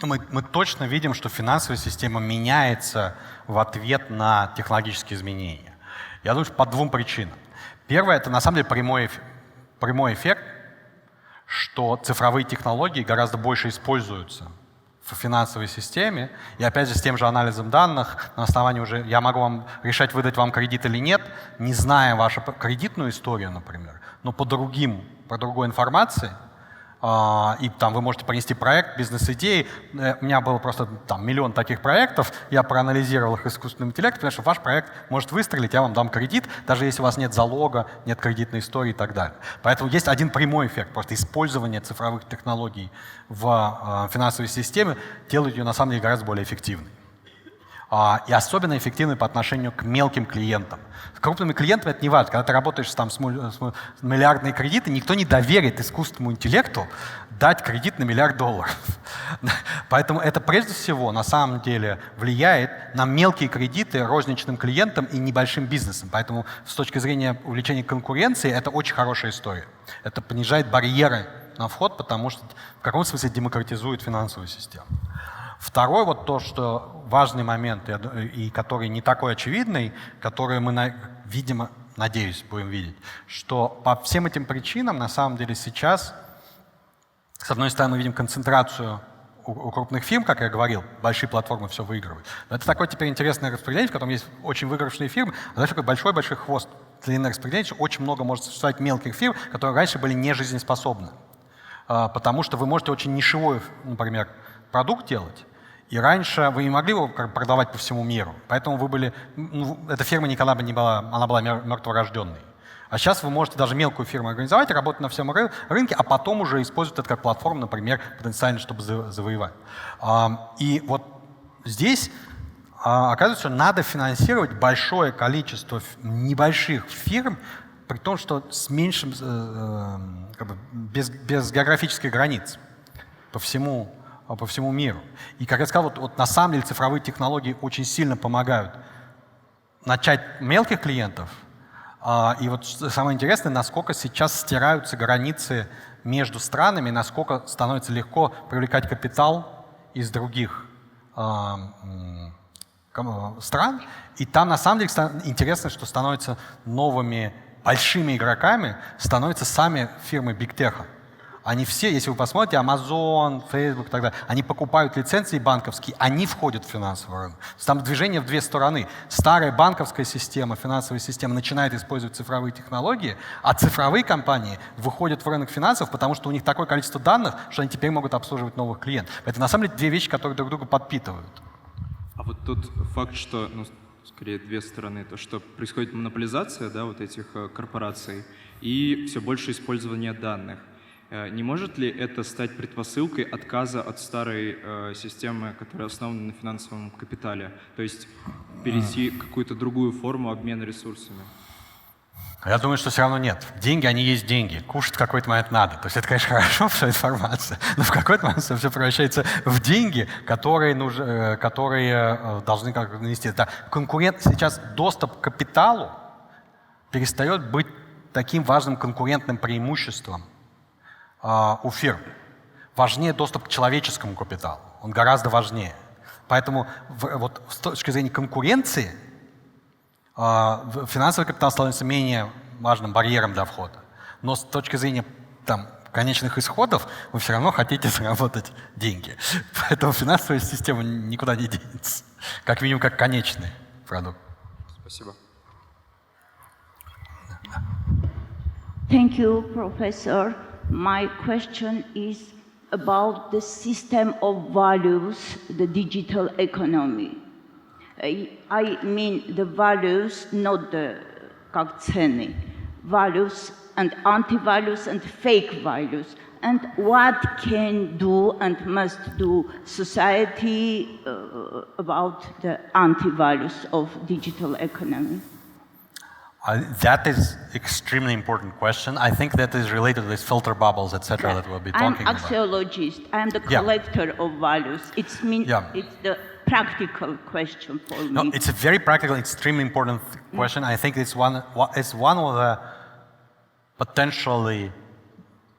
мы точно видим, что финансовая система меняется в ответ на технологические изменения. Я думаю, что по двум причинам. Первое, это на самом деле прямой эффект, что цифровые технологии гораздо больше используются в финансовой системе, и опять же с тем же анализом данных, на основании уже я могу вам решать, выдать вам кредит или нет, не зная вашу кредитную историю, например, но по другой информации, и там вы можете принести проект, бизнес-идеи. У меня было просто там миллион таких проектов, я проанализировал их искусственным интеллектом, потому что ваш проект может выстрелить, я вам дам кредит, даже если у вас нет залога, нет кредитной истории и так далее. Поэтому есть один прямой эффект, просто использование цифровых технологий в финансовой системе делает ее на самом деле гораздо более эффективной. И особенно эффективной по отношению к мелким клиентам. С крупными клиентами это не важно. Когда ты работаешь с миллиардные кредиты, никто не доверит искусственному интеллекту дать кредит на $1 миллиард. Поэтому это прежде всего на самом деле влияет на мелкие кредиты розничным клиентам и небольшим бизнесам. Поэтому с точки зрения увеличения конкуренции это очень хорошая история. Это понижает барьеры на вход, потому что в каком смысле демократизует финансовую систему. Второй вот то, что важный момент, и который не такой очевидный, который мы, видимо, надеюсь, будем видеть, что по всем этим причинам на самом деле сейчас, с одной стороны, мы видим концентрацию у крупных фирм, как я говорил, большие платформы все выигрывают. Но это такое теперь интересное распределение, в котором есть очень выигрышные фирмы, а дальше такой большой-большой хвост, длинное распределение, что очень много может существовать мелких фирм, которые раньше были не жизнеспособны. Потому что вы можете очень нишевой, например, продукт делать, и раньше вы не могли его продавать по всему миру. Поэтому вы были, эта фирма никогда бы не была, она была мертворожденной. А сейчас вы можете даже мелкую фирму организовать, работать на всем рынке, а потом уже использовать это как платформу, например, потенциально, чтобы завоевать. И вот здесь оказывается, что надо финансировать большое количество небольших фирм, при том, что с меньшим, без географических границ по всему миру. И, как я сказал, вот на самом деле цифровые технологии очень сильно помогают начать мелких клиентов. И вот самое интересное, насколько сейчас стираются границы между странами, насколько становится легко привлекать капитал из других стран. И там на самом деле интересно, что становятся новыми большими игроками, становятся сами фирмы бигтеха. Они все, если вы посмотрите, Amazon, Facebook и так далее, они покупают лицензии банковские, они входят в финансовый рынок. Там движение в две стороны. Старая банковская система, финансовая система начинает использовать цифровые технологии, а цифровые компании выходят в рынок финансов, потому что у них такое количество данных, что они теперь могут обслуживать новых клиентов. Это на самом деле две вещи, которые друг друга подпитывают. А вот тут факт, что, скорее две стороны, то, что происходит монополизация, да, вот этих корпораций и все больше использования данных. Не может ли это стать предпосылкой отказа от старой системы, которая основана на финансовом капитале? То есть перейти в какую-то другую форму обмена ресурсами? Я думаю, что все равно нет. Деньги, они есть деньги. Кушать в какой-то момент надо. То есть это, конечно, хорошо, вся информация, но в какой-то момент все превращается в деньги, которые должны как-то нанести. Сейчас доступ к капиталу перестает быть таким важным конкурентным преимуществом у фирм. Важнее доступ к человеческому капиталу. Он гораздо важнее. Поэтому вот с точки зрения конкуренции финансовый капитал становится менее важным барьером для входа. Но с точки зрения конечных исходов вы все равно хотите заработать деньги. Поэтому финансовая система никуда не денется. Как минимум, как конечный продукт. Спасибо. Thank you, Professor. My question is about the system of values, the digital economy. I mean the values, not the как цены, values and anti-values and fake values, and what can do and must do society about the anti-values of digital economy. That is extremely important question. I think that is related with filter bubbles, etc. that we'll be talking about. I'm axiologist. I'm the collector of values. It's the practical question for me. No, it's a very practical, extremely important question. I think it's one of the potentially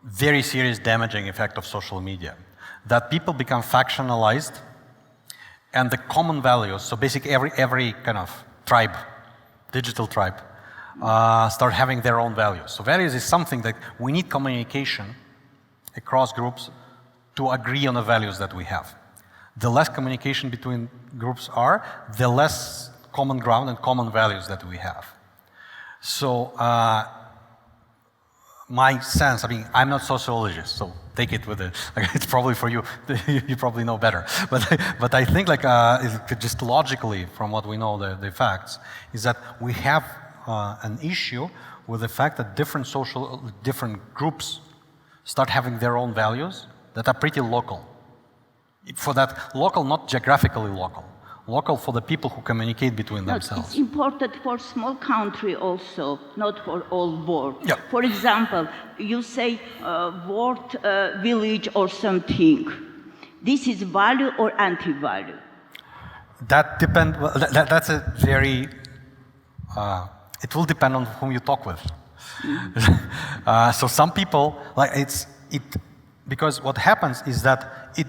very serious damaging effect of social media. That people become factionalized, and the common values. So basically, every kind of tribe, digital tribe. Start having their own values. So values is something that we need communication across groups to agree on the values that we have. The less communication between groups are, the less common ground and common values that we have. So my sense, I'm not a sociologist, so take it with it's probably for you, you probably know better. But I think just logically from what we know, the facts, is that we have an issue with the fact that different groups start having their own values that are pretty local. For that, local, not geographically local. Local for the people who communicate between themselves. It's important for small country also, not for all world. Yeah. For example, you say word village or something. This is value or anti-value? That depends. That's a very. It will depend on whom you talk with. Mm-hmm. So some people because what happens is that it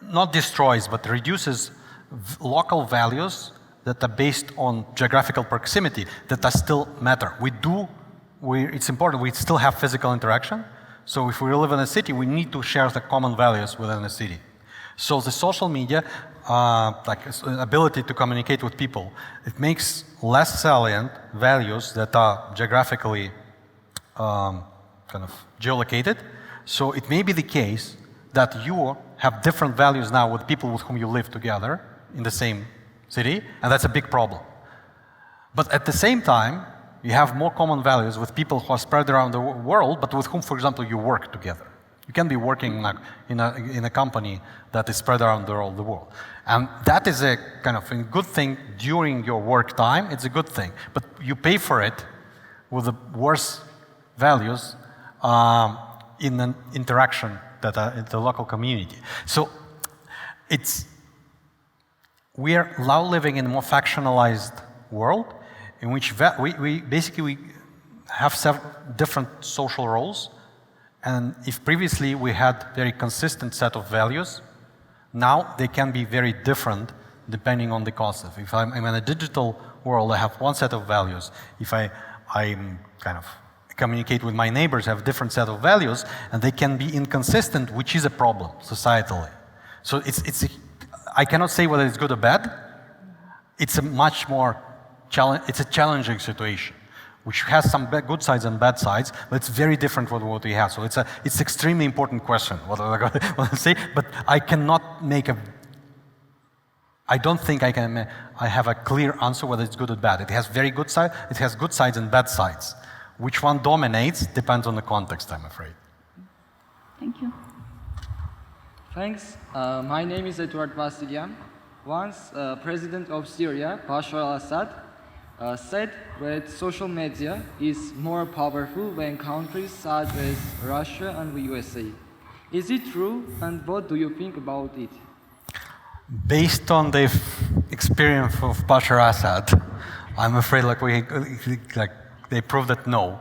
not destroys but reduces local values that are based on geographical proximity that are still matter. It's important. We still have physical interaction. So if we live in a city, we need to share the common values within a city. So the social media, ability to communicate with people, it makes less salient values that are geographically geolocated. So it may be the case that you have different values now with people with whom you live together in the same city, and that's a big problem. But at the same time, you have more common values with people who are spread around the world, but with whom, for example, you work together. You can be working in a company that is spread around the world. And that is a kind of a good thing during your work time. It's a good thing. But you pay for it with the worse values in an interaction that in the local community. So we are now living in a more factionalized world in which we basically have several different social roles. And if previously we had very consistent set of values, now they can be very different depending on the concept. If I'm in a digital world, I have one set of values. If I kind of communicate with my neighbors, I have a different set of values, and they can be inconsistent, which is a problem societally. So I cannot say whether it's good or bad. It's a much more challenging situation, which has some good sides and bad sides, but it's very different from what we have. So it's extremely important question, what I want to say, but I cannot I don't think I have a clear answer whether it's good or bad. It has very good sides, it has good sides and bad sides. Which one dominates depends on the context, I'm afraid. Thank you. Thanks. My name is Edward Vasilyan. Once, President of Syria, Bashar al-Assad, said that social media is more powerful than countries such as Russia and the USA. Is it true, and what do you think about it? Based on the experience of Bashar al-Assad, I'm afraid they proved that no,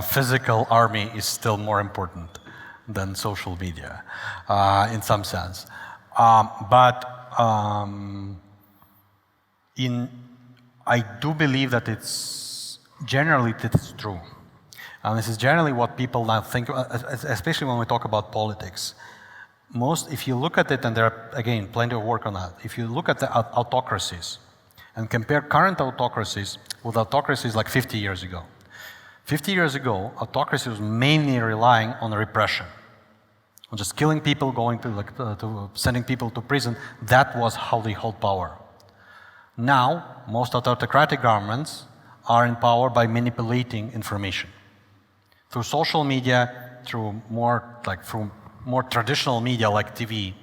physical army is still more important than social media in some sense. I do believe that it's true. And this is generally what people now think, especially when we talk about politics. If you look at it, and there are, again, plenty of work on that, if you look at the autocracies and compare current autocracies with autocracies like 50 years ago. 50 years ago, autocracy was mainly relying on repression, on just killing people, sending people to prison. That was how they hold power. Now, most autocratic governments are in power by manipulating information through social media, through more traditional media like TV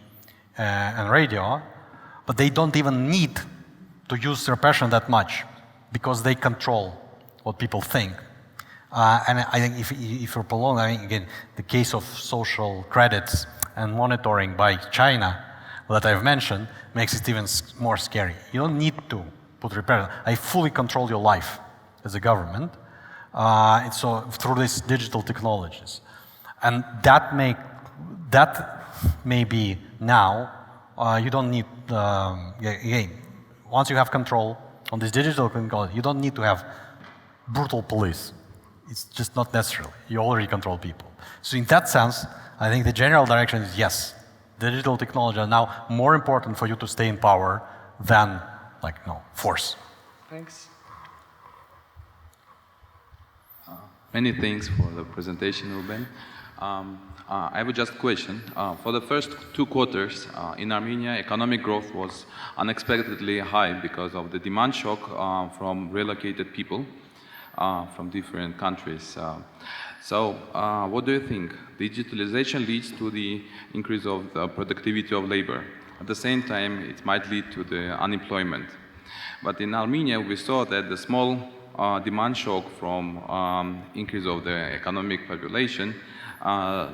and radio, but they don't even need to use repression that much because they control what people think. And I think if you're prolonged, again, the case of social credits and monitoring by China that I've mentioned makes it even more scary. You don't need to put repression. I fully control your life as a government, so through these digital technologies. And that may be now, you don't need, again, once you have control on this digital technology, you don't need to have brutal police. It's just not necessary. You already control people. So in that sense, I think the general direction is yes, digital technology are now more important for you to stay in power than force. Thanks. Many thanks for the presentation, Ruben. I have just a question. For the first 2 quarters in Armenia, economic growth was unexpectedly high because of the demand shock from relocated people from different countries. So what do you think? Digitalization leads to the increase of the productivity of labor. At the same time, it might lead to the unemployment. But in Armenia, we saw that the small demand shock from increase of the economic population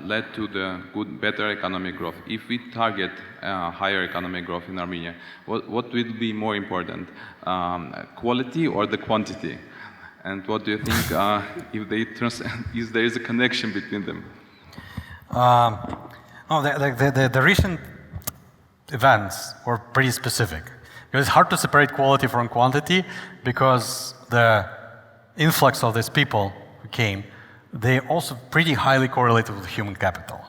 led to the better economic growth. If we target higher economic growth in Armenia, what will be more important, quality or the quantity? And what do you think if there is a connection between them? The recent events were pretty specific. It's hard to separate quality from quantity because the influx of these people who came, they also pretty highly correlated with human capital.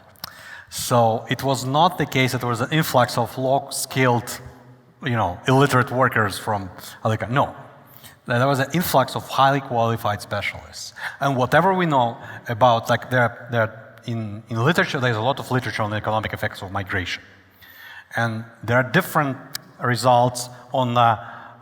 So it was not the case that there was an influx of low-skilled, illiterate workers from other countries. No. There was an influx of highly qualified specialists. And whatever we know about, in literature, there's a lot of literature on the economic effects of migration. And there are different results on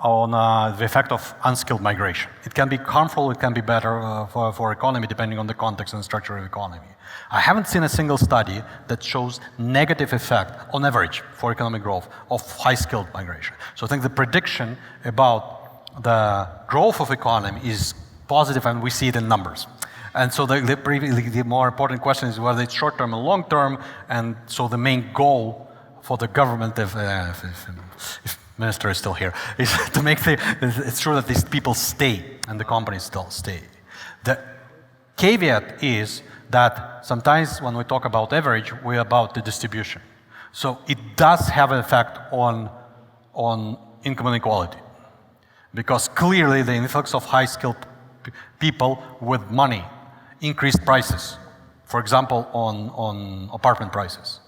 the effect of unskilled migration. It can be harmful, it can be better for economy depending on the context and structure of economy. I haven't seen a single study that shows negative effect on average for economic growth of high-skilled migration. So I think the prediction about the growth of economy is positive, and we see it in numbers. And so the more important question is whether it's short-term and long-term, and so the main goal for the government, if minister is still here, is to make it's sure that these people stay and the companies still stay. The caveat is that sometimes when we talk about average, we're about the distribution. So it does have an effect on income inequality, because clearly the influx of high-skilled people with money increased prices, for example, on apartment prices.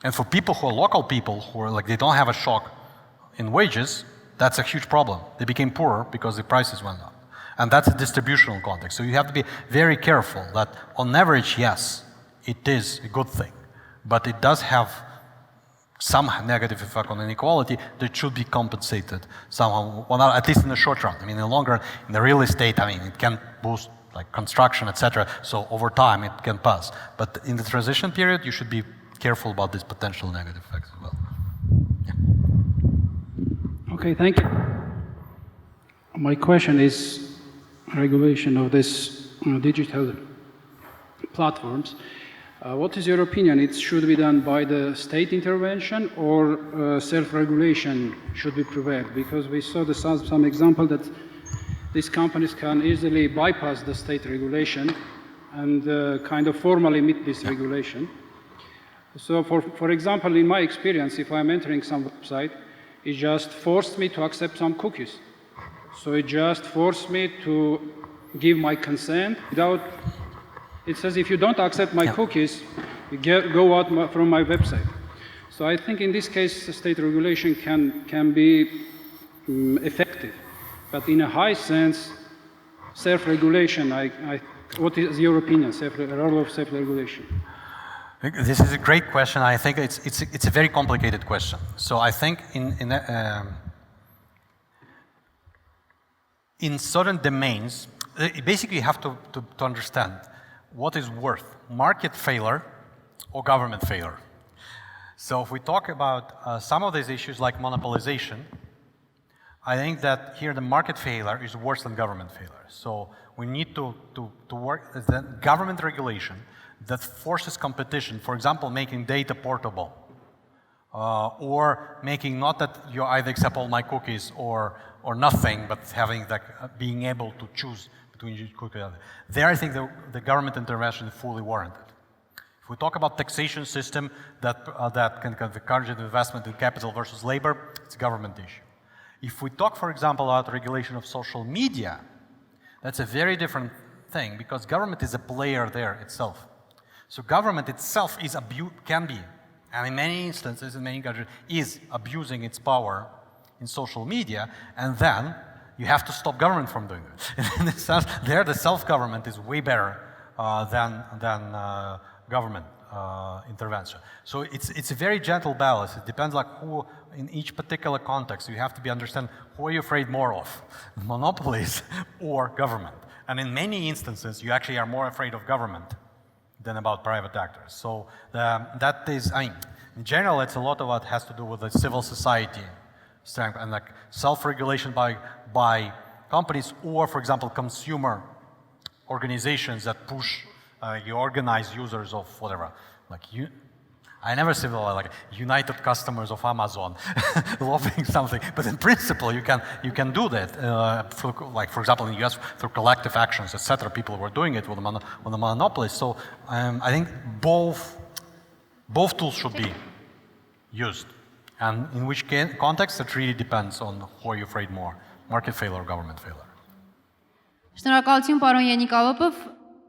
And for people who are local people, who are like, they don't have a shock in wages, that's a huge problem. They became poorer because the prices went up. And that's a distributional context. So you have to be very careful that on average, yes, it is a good thing, but it does have some negative effect on inequality that should be compensated somehow, well, at least in the short run. I mean, in the long run, in the real estate, I mean, it can boost like construction, etc. So over time, it can pass. But in the transition period, you should be careful about these potential negative effects as well. Yeah. Okay, thank you. My question is regulation of this digital platforms. What is your opinion? It should be done by the state intervention, or self-regulation should be prevailed? Because we saw some example that these companies can easily bypass the state regulation and kind of formally meet this regulation. So for example, in my experience, if I'm entering some website, it just forced me to accept some cookies. So it just forced me to give my consent without, it says if you don't accept my cookies, you go out from my website. So I think in this case, the state regulation can be effective. But in a high sense, self-regulation, what is your opinion, role of self-regulation? This is a great question. I think it's a very complicated question. So I think in certain domains, basically you have to understand what is worth, market failure or government failure. So if we talk about some of these issues like monopolization, I think that here the market failure is worse than government failure. So we need to work with the government regulation that forces competition, for example, making data portable, or making not that you either accept all my cookies or nothing, but having being able to choose between each cookie and other. There, I think the government intervention is fully warranted. If we talk about taxation system that can encourage investment in capital versus labor, it's a government issue. If we talk, for example, about regulation of social media, that's a very different thing, because government is a player there itself. So government itself can be, and in many instances, in many countries, is abusing its power in social media, and then you have to stop government from doing it. In this sense, there the self-government is way better than government intervention. So it's a very gentle balance. It depends like who, in each particular context, you have to understand who are you afraid more of, monopolies or government. And in many instances, you actually are more afraid of government than about private actors. So that is, I mean, in general, it's a lot of what has to do with the civil society strength and like self-regulation by companies, or for example, consumer organizations that push, you organize users of whatever, like I never see like united customers of Amazon lobbying something, but in principle you can do that. Like for example, in the US through collective actions, etc. People were doing it with the monopolies. So I think both tools should be used, and in which context it really depends on who are you afraid more, market failure or government failure. Շնորհակալություն պարոն Ենիկոլոպով,